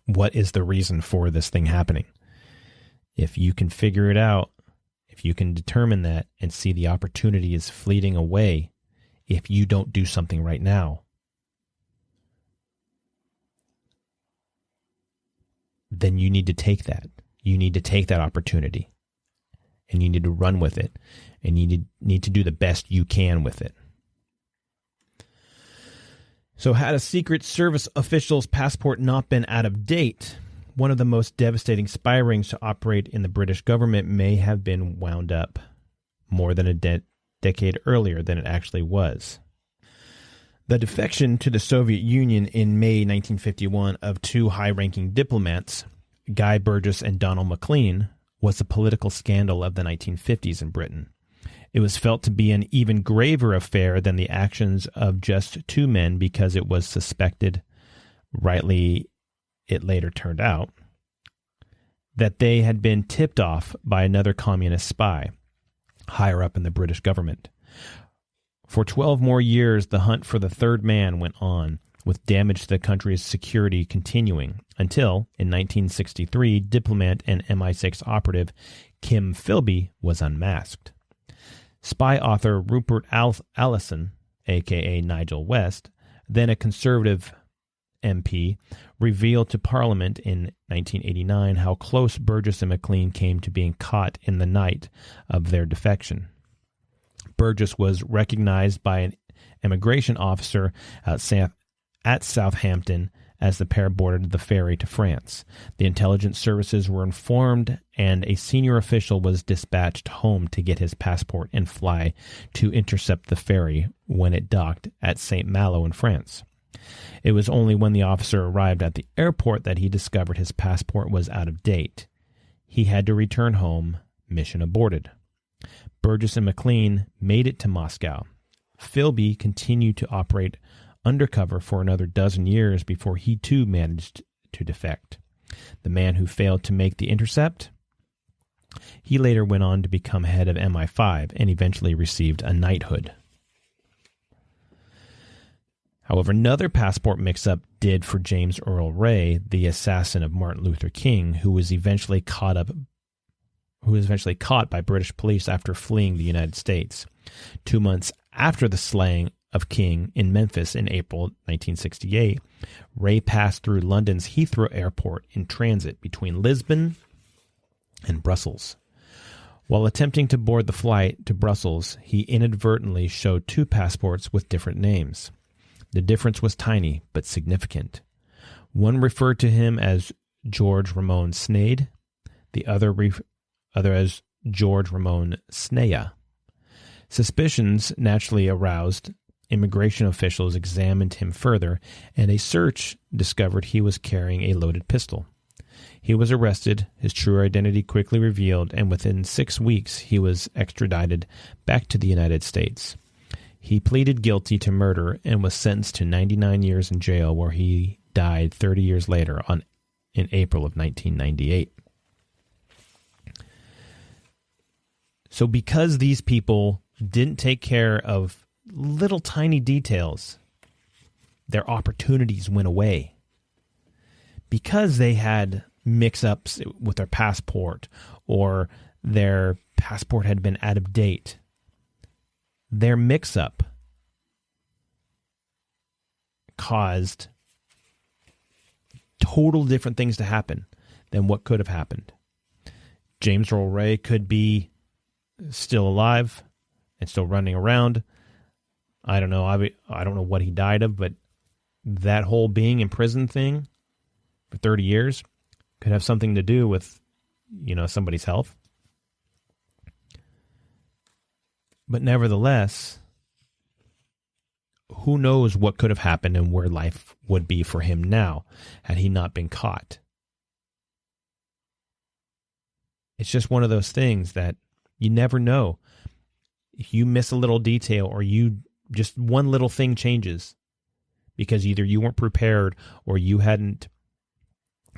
What is the reason for this thing happening? If you can figure it out, if you can determine that and see the opportunity is fleeting away if you don't do something right now, then you need to take that. You need to take that opportunity and you need to run with it, and you need to do the best you can with it. So had a Secret Service official's passport not been out of date, one of the most devastating spy rings to operate in the British government may have been wound up more than a decade earlier than it actually was. The defection to the Soviet Union in May 1951 of two high-ranking diplomats, Guy Burgess and Donald Maclean, was a political scandal of the 1950s in Britain. It was felt to be an even graver affair than the actions of just two men because it was suspected, rightly it later turned out, that they had been tipped off by another communist spy higher up in the British government. For 12 more years, the hunt for the third man went on, with damage to the country's security continuing, until, in 1963, diplomat and MI6 operative Kim Philby was unmasked. Spy author Rupert Allison, a.k.a. Nigel West, then a Conservative MP, revealed to Parliament in 1989 how close Burgess and Maclean came to being caught in the night of their defection. Burgess was recognized by an immigration officer at Southampton as the pair boarded the ferry to France. The intelligence services were informed, and a senior official was dispatched home to get his passport and fly to intercept the ferry when it docked at St. Malo in France. It was only when the officer arrived at the airport that he discovered his passport was out of date. He had to return home, mission aborted. Burgess and Maclean made it to Moscow. Philby continued to operate undercover for another dozen years before he too managed to defect. The man who failed to make the intercept, he later went on to become head of MI5 and eventually received a knighthood. However, another passport mix-up did for James Earl Ray, the assassin of Martin Luther King, who was eventually caught by British police after fleeing the United States. 2 months after the slaying of King in Memphis in April 1968, Ray passed through London's Heathrow Airport in transit between Lisbon and Brussels. While attempting to board the flight to Brussels, he inadvertently showed two passports with different names. The difference was tiny, but significant. One referred to him as George Ramon Snade, the other as George Ramon Snea. Suspicions naturally aroused. Immigration officials examined him further, and a search discovered he was carrying a loaded pistol. He was arrested, his true identity quickly revealed, and within 6 weeks he was extradited back to the United States. He pleaded guilty to murder and was sentenced to 99 years in jail, where he died 30 years later in April of 1998. So because these people didn't take care of little tiny details, their opportunities went away. Because they had mix-ups with their passport, or their passport had been out of date, their mix-up caused total different things to happen than what could have happened. James Earl Ray could be still alive and still running around. I don't know. I don't know what he died of, but that whole being in prison thing for 30 years could have something to do with, somebody's health. But nevertheless, who knows what could have happened and where life would be for him now had he not been caught. It's just one of those things that you never know. If you miss a little detail, or just one little thing changes because either you weren't prepared or you hadn't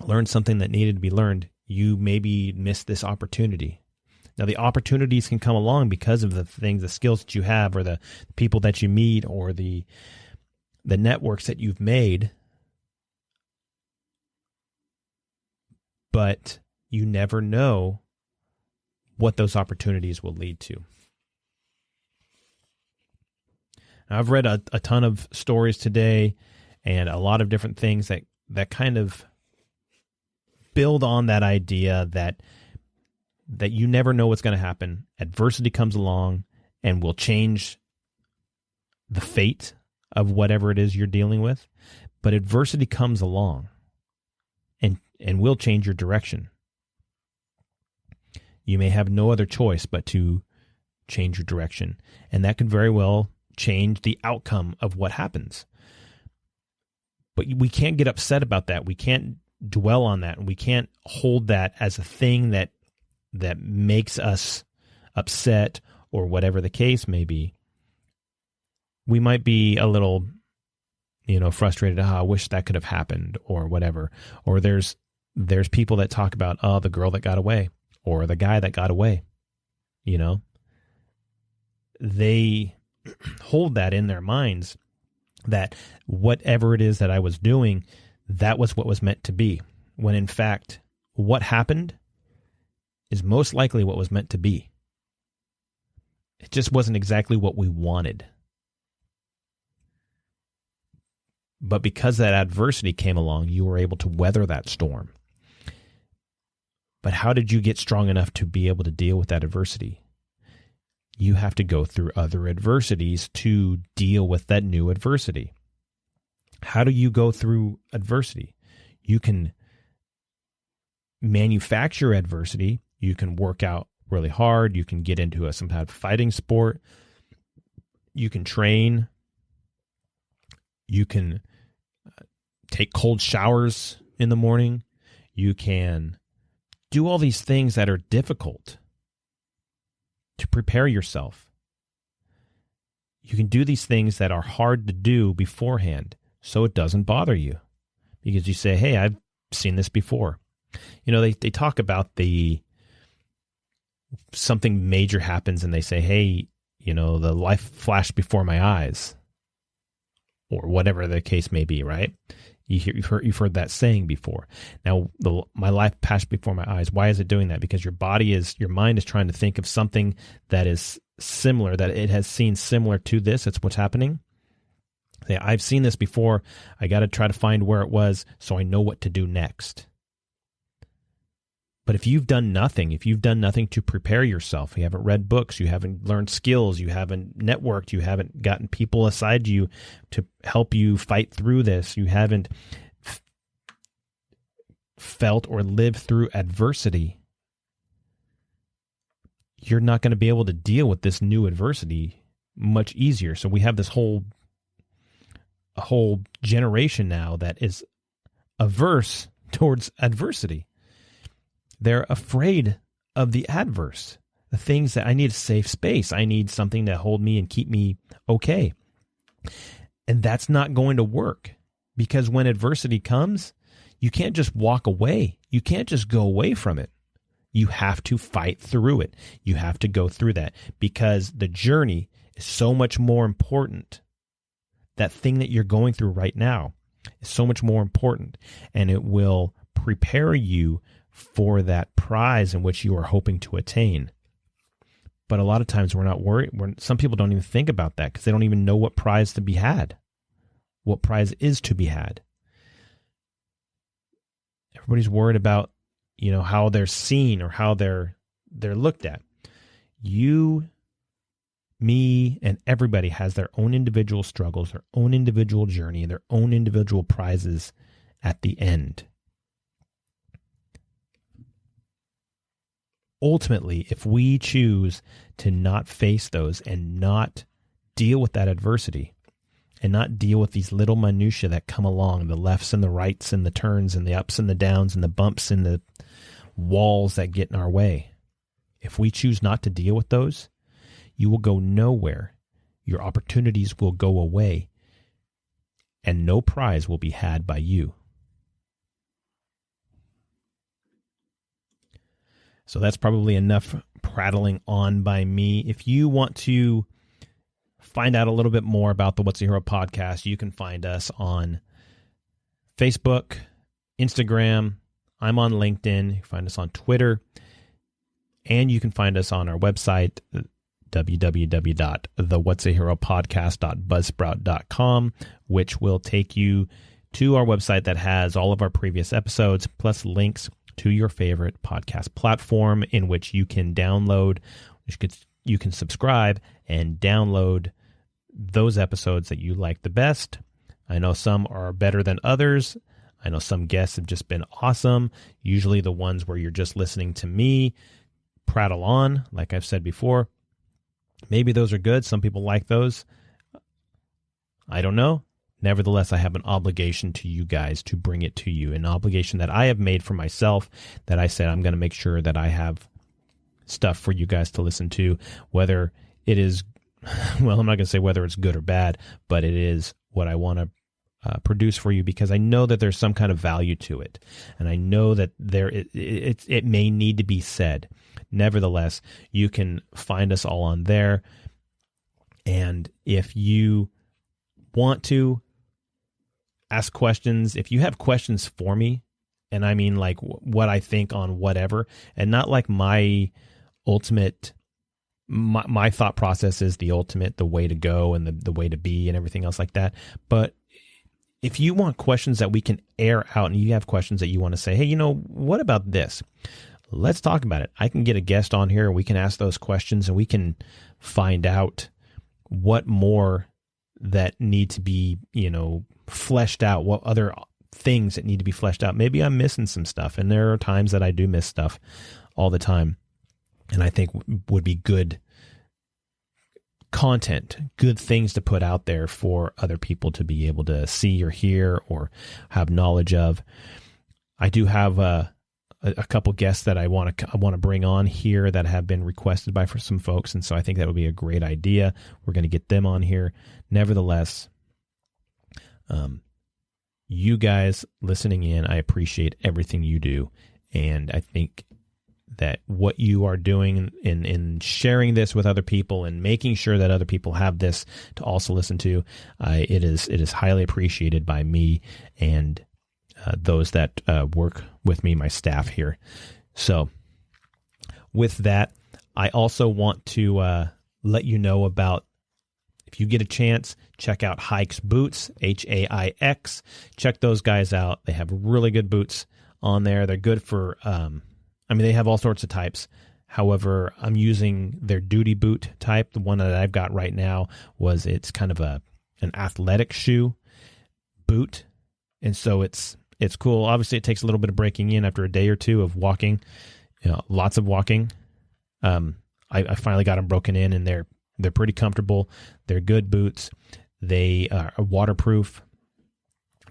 learned something that needed to be learned, you maybe missed this opportunity. Now, the opportunities can come along because of the skills that you have, or the people that you meet, or the networks that you've made. But you never know what those opportunities will lead to. Now, I've read a ton of stories today, and a lot of different things that kind of build on that idea that you never know what's going to happen. Adversity comes along and will change the fate of whatever it is you're dealing with. But adversity comes along, and and will change your direction. You may have no other choice but to change your direction, and that could very well change the outcome of what happens. But we can't get upset about that. We can't dwell on that, and we can't hold that as a thing that makes us upset or whatever the case may be. We might be a little, frustrated. I wish that could have happened or whatever. Or there's people that talk about, the girl that got away or the guy that got away. They hold that in their minds that whatever it is that I was doing, that was what was meant to be. When in fact, what happened is most likely what was meant to be. It just wasn't exactly what we wanted. But because that adversity came along, you were able to weather that storm. But how did you get strong enough to be able to deal with that adversity? You have to go through other adversities to deal with that new adversity. How do you go through adversity? You can manufacture adversity. You can work out really hard. You can get into some kind of fighting sport. You can train. You can take cold showers in the morning. You can do all these things that are difficult to prepare yourself. You can do these things that are hard to do beforehand so it doesn't bother you. Because you say, hey, I've seen this before. They talk about something major happens and they say, hey, the life flashed before my eyes. Or whatever the case may be, right? You've heard that saying before. Now, my life passed before my eyes. Why is it doing that? Because your mind is trying to think of something that is similar, that it has seen similar to this. It's what's happening. Say, I've seen this before. I got to try to find where it was so I know what to do next. But if you've done nothing to prepare yourself, you haven't read books, you haven't learned skills, you haven't networked, you haven't gotten people aside you to help you fight through this, you haven't felt or lived through adversity, you're not going to be able to deal with this new adversity much easier. So we have this whole generation now that is averse towards adversity. They're afraid of the adverse, the things that I need a safe space. I need something to hold me and keep me okay. And that's not going to work, because when adversity comes, you can't just walk away. You can't just go away from it. You have to fight through it. You have to go through that, because the journey is so much more important. That thing that you're going through right now is so much more important, and it will prepare you for that prize in which you are hoping to attain. But a lot of times we're not worried. Some people don't even think about that because they don't even know what prize to be had, what prize is to be had. Everybody's worried about, how they're seen or how they're looked at. You, me, and everybody has their own individual struggles, their own individual journey, and their own individual prizes at the end. Ultimately, if we choose to not face those and not deal with that adversity and not deal with these little minutiae that come along, the lefts and the rights and the turns and the ups and the downs and the bumps and the walls that get in our way, if we choose not to deal with those, you will go nowhere. Your opportunities will go away, and no prize will be had by you. So that's probably enough prattling on by me. If you want to find out a little bit more about the What's a Hero podcast, you can find us on Facebook, Instagram. I'm on LinkedIn. You can find us on Twitter. And you can find us on our website, www.thewhatsaheropodcast.buzzsprout.com, which will take you to our website that has all of our previous episodes, plus links to your favorite podcast platform in which you can download, you can subscribe and download those episodes that you like the best. I know some are better than others. I know some guests have just been awesome. Usually the ones where you're just listening to me prattle on, like I've said before. Maybe those are good. Some people like those. I don't know. Nevertheless, I have an obligation to you guys to bring it to you, an obligation that I have made for myself, that I said I'm going to make sure that I have stuff for you guys to listen to, whether it is, well, I'm not going to say whether it's good or bad, but it is what I want to produce for you, because I know that there's some kind of value to it, and I know that it may need to be said. Nevertheless, you can find us all on there, and if you want to ask questions, if you have questions for me, and I mean like what I think on whatever, and not like my ultimate, my thought process is the ultimate, the way to go and the way to be and everything else like that. But if you want questions that we can air out, and you have questions that you want to say, hey, what about this? Let's talk about it. I can get a guest on here and we can ask those questions, and we can find out what more that need to be, fleshed out, what other things that need to be fleshed out. Maybe I'm missing some stuff, and there are times that I do miss stuff all the time, and I think would be good content, good things to put out there for other people to be able to see or hear or have knowledge of. I do have a couple guests that I want to bring on here that have been requested by for some folks, and so I think that would be a great idea. We're going to get them on here. Nevertheless, you guys listening in, I appreciate everything you do, and I think that what you are doing in sharing this with other people and making sure that other people have this to also listen to, it is highly appreciated by me and those that work with me, my staff here. So with that, I also want to let you know about, if you get a chance, check out Hike's Boots, Haix. Check those guys out. They have really good boots on there. They're good for, they have all sorts of types. However, I'm using their duty boot type. The one that I've got right now it's kind of an athletic shoe boot. And so it's cool. Obviously, it takes a little bit of breaking in after a day or two of walking, lots of walking. I finally got them broken in, and they're pretty comfortable. They're good boots. They are waterproof.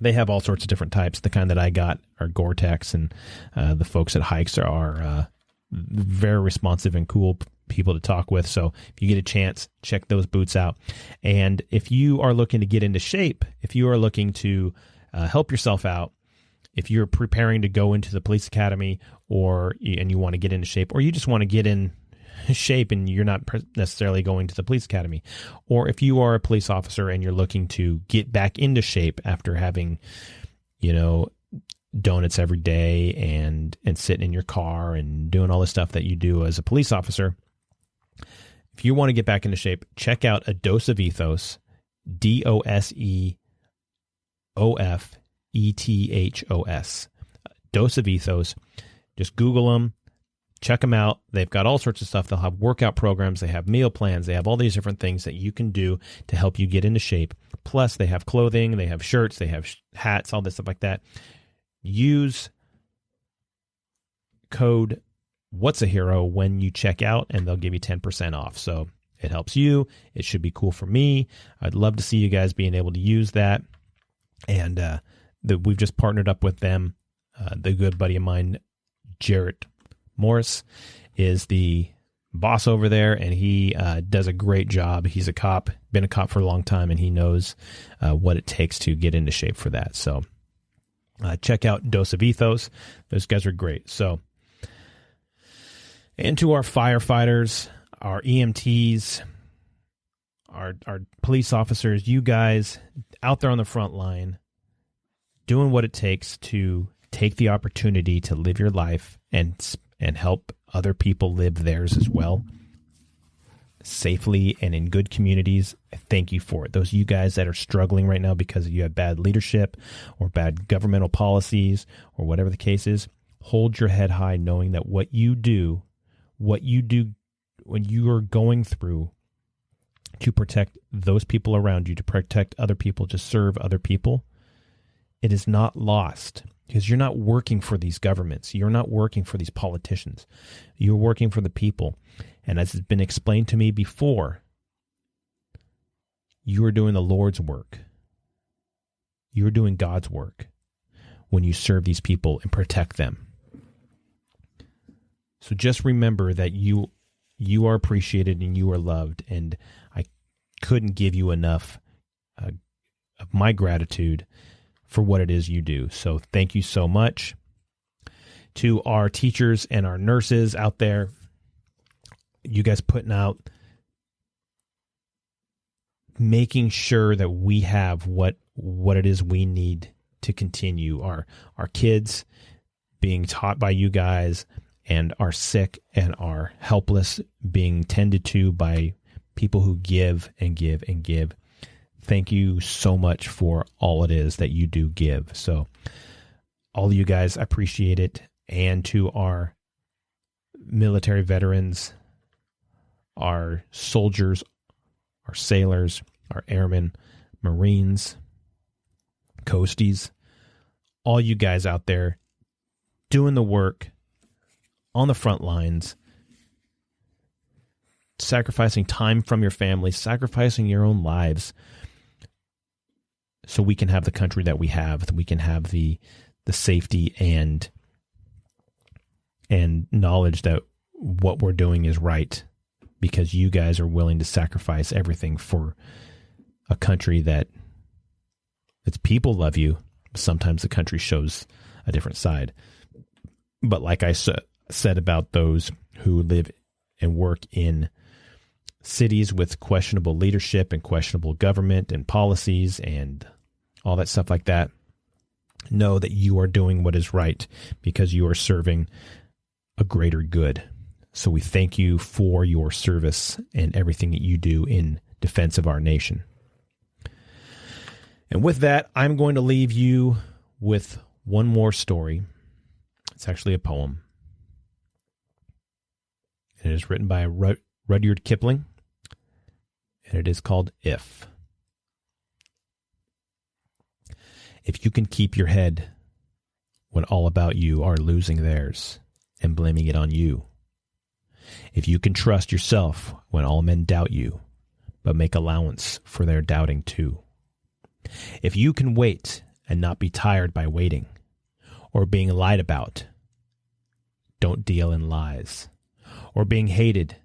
They have all sorts of different types. The kind that I got are Gore-Tex, and the folks at Hikes are very responsive and cool people to talk with. So if you get a chance, check those boots out. And if you are looking to get into shape, if you are looking to help yourself out, if you're preparing to go into the police academy, and you want to get into shape, or you just want to get in shape and you're not necessarily going to the police academy, or if you are a police officer and you're looking to get back into shape after having, donuts every day and sitting in your car and doing all the stuff that you do as a police officer, if you want to get back into shape, check out A Dose of Ethos, DOSEOFETHOS, Dose of Ethos. Just Google them. Check them out. They've got all sorts of stuff. They'll have workout programs. They have meal plans. They have all these different things that you can do to help you get into shape. Plus, they have clothing. They have shirts. They have hats, all this stuff like that. Use code What's a Hero when you check out, and they'll give you 10% off. So it helps you. It should be cool for me. I'd love to see you guys being able to use that. And we've just partnered up with them. The good buddy of mine, Jarrett Morris, is the boss over there, and he does a great job. He's a cop, been a cop for a long time, and he knows what it takes to get into shape for that. So check out Dose of Ethos. Those guys are great. So, and to our firefighters, our EMTs, our police officers, you guys out there on the front line, doing what it takes to take the opportunity to live your life and help other people live theirs as well, safely and in good communities. Thank you for it. Those of you guys that are struggling right now because you have bad leadership or bad governmental policies or whatever the case is, hold your head high knowing that what you do when you are going through to protect those people around you, to protect other people, to serve other people, it is not lost, because you're not working for these governments. You're not working for these politicians. You're working for the people. And as has been explained to me before, you are doing the Lord's work. You're doing God's work when you serve these people and protect them. So just remember that you are appreciated and you are loved, and I couldn't give you enough of my gratitude for what it is you do. So thank you so much. To our teachers and our nurses out there, you guys putting out, making sure that we have what it is we need to continue. Our kids being taught by you guys, and our sick and our helpless being tended to by people who give and give and give. Thank you so much for all it is that you do give. So all of you guys, I appreciate it. And to our military veterans, our soldiers, our sailors, our airmen, Marines, Coasties, all you guys out there doing the work on the front lines, sacrificing time from your family, sacrificing your own lives, so we can have the country that we have, that we can have the safety and knowledge that what we're doing is right, because you guys are willing to sacrifice everything for a country that its people love you. Sometimes the country shows a different side. But like I said about those who live and work in cities with questionable leadership and questionable government and policies and all that stuff like that, know that you are doing what is right because you are serving a greater good. So we thank you for your service and everything that you do in defense of our nation. And with that, I'm going to leave you with one more story. It's actually a poem. It is written by Rudyard Kipling, and it is called If. If you can keep your head when all about you are losing theirs and blaming it on you. If you can trust yourself when all men doubt you, but make allowance for their doubting too. If you can wait and not be tired by waiting or being lied about, don't deal in lies. Or being hated,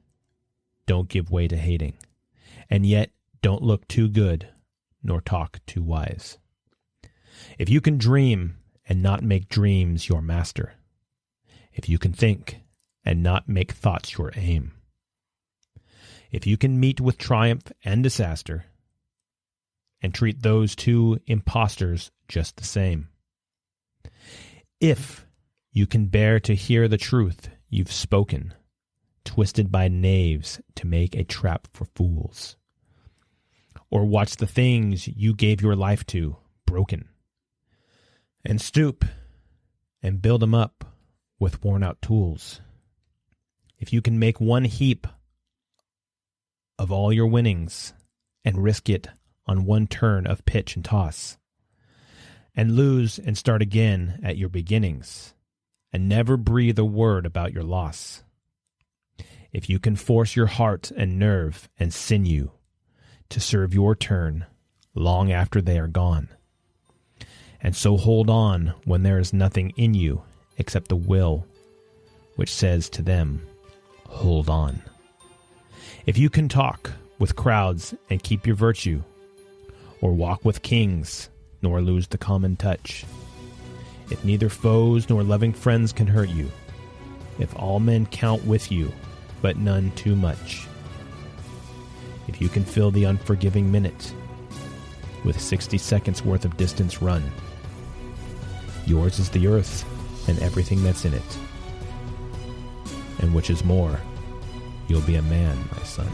don't give way to hating. And yet, don't look too good, nor talk too wise. If you can dream and not make dreams your master. If you can think and not make thoughts your aim. If you can meet with triumph and disaster, and treat those two impostors just the same. If you can bear to hear the truth you've spoken, twisted by knaves to make a trap for fools. Or watch the things you gave your life to broken, and stoop and build them up with worn-out tools. If you can make one heap of all your winnings and risk it on one turn of pitch and toss, and lose and start again at your beginnings, and never breathe a word about your loss. If you can force your heart and nerve and sinew to serve your turn long after they are gone, and so hold on when there is nothing in you except the will which says to them, hold on. If you can talk with crowds and keep your virtue, or walk with kings nor lose the common touch, if neither foes nor loving friends can hurt you, if all men count with you, but none too much, if you can fill the unforgiving minute with 60 seconds worth of distance run, yours is the earth and everything that's in it. And which is more, you'll be a man, my son.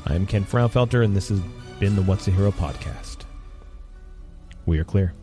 I'm Ken Frownfelter, and this has been the What's a Hero podcast. We are clear.